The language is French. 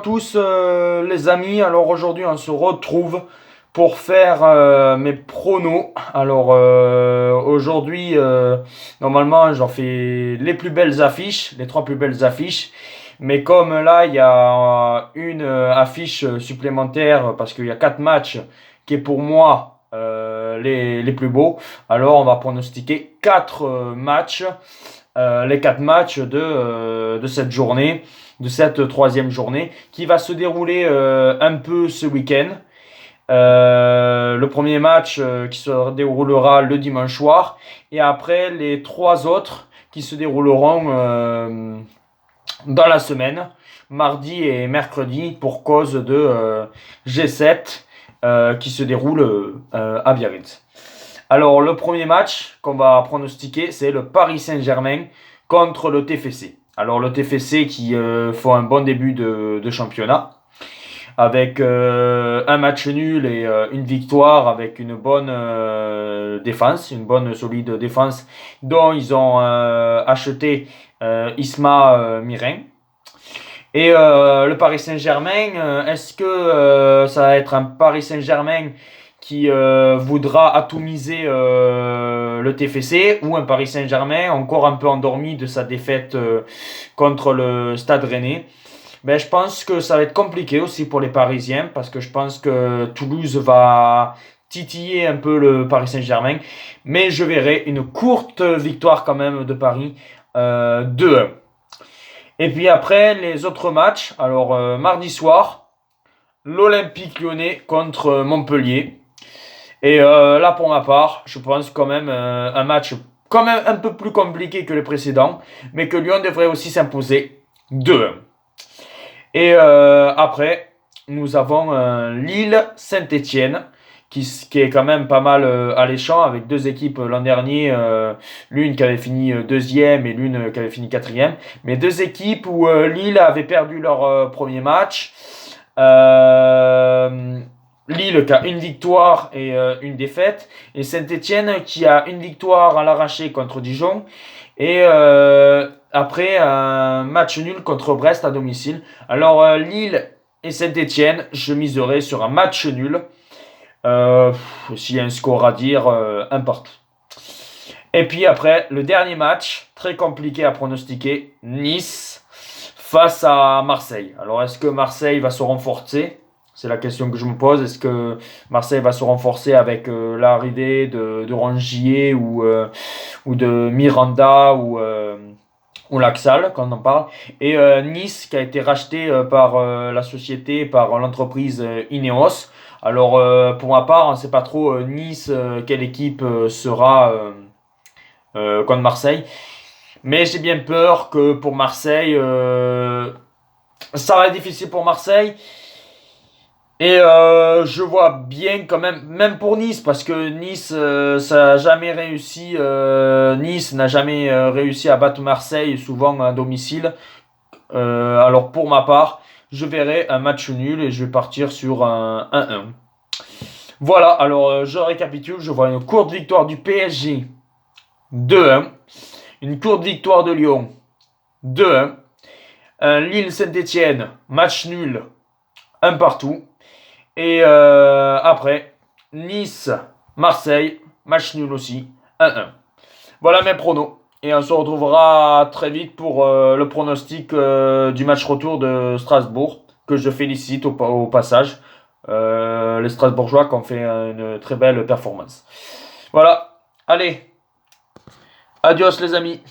tous les amis, alors aujourd'hui on se retrouve pour faire mes pronos. Alors aujourd'hui normalement j'en fais les plus belles affiches, les trois plus belles affiches. Mais comme là il y a une affiche supplémentaire parce qu'il y a 4 matchs qui est pour moi les plus beaux, alors on va pronostiquer 4 matchs, les 4 matchs de cette journée, de cette troisième journée, qui va se dérouler un peu ce week-end. Le premier match qui se déroulera le dimanche soir, et après les 3 autres qui se dérouleront dans la semaine, mardi et mercredi, pour cause de G7 qui se déroule à Biarritz. Alors, le premier match qu'on va pronostiquer, c'est le Paris Saint-Germain contre le TFC. Alors, le TFC qui font un bon début de championnat, avec un match nul et une victoire, avec une bonne défense, une bonne solide défense, dont ils ont acheté Isma Mirin. Et le Paris Saint-Germain, est-ce que ça va être un Paris Saint-Germain qui voudra atomiser le TFC, ou un Paris Saint-Germain encore un peu endormi de sa défaite contre le Stade Rennais? Ben, je pense que ça va être compliqué aussi pour les Parisiens, parce que je pense que Toulouse va titiller un peu le Paris Saint-Germain. Mais je verrai une courte victoire quand même de Paris, 2-1. Et puis après, les autres matchs. Alors, mardi soir, l'Olympique Lyonnais contre Montpellier. Et là, pour ma part, je pense quand même un match quand même un peu plus compliqué que les précédents, mais que Lyon devrait aussi s'imposer 2-1. Et après, nous avons Lille-Saint-Étienne, qui est quand même pas mal alléchant, avec deux équipes l'an dernier, l'une qui avait fini deuxième et l'une qui avait fini quatrième. Mais deux équipes où Lille avait perdu leur premier match. Lille qui a une victoire et une défaite, et Saint-Étienne qui a une victoire à l'arraché contre Dijon, et après un match nul contre Brest à domicile. Alors Lille et Saint-Étienne, je miserai sur un match nul, s'il y a un score à dire, un partout. Et puis après, le dernier match, très compliqué à pronostiquer, Nice face à Marseille. Alors est-ce que Marseille va se renforcer? C'est la question que je me pose. Est-ce que Marseille va se renforcer avec l'arrivée de Rongier ou de Miranda ou Laxal, quand on en parle? Et Nice qui a été racheté par la société, par l'entreprise Ineos. Alors pour ma part, on ne sait pas trop Nice, quelle équipe sera contre Marseille. Mais j'ai bien peur que pour Marseille, ça va être difficile pour Marseille. Et je vois bien quand même pour Nice, parce que Nice, ça a jamais réussi. Nice n'a jamais réussi à battre Marseille, souvent à domicile. Alors pour ma part, je verrai un match nul et je vais partir sur un 1-1. Voilà, alors je récapitule. Je vois une courte victoire du PSG, 2-1. Une courte victoire de Lyon, 2-1. Un Lille-Saint-Étienne, match nul, 1 partout. Et après, Nice-Marseille, match nul aussi, 1-1. Voilà mes pronos. Et on se retrouvera très vite pour le pronostic du match retour de Strasbourg, que je félicite au passage. Les Strasbourgeois qui ont fait une très belle performance. Voilà, allez, adios les amis.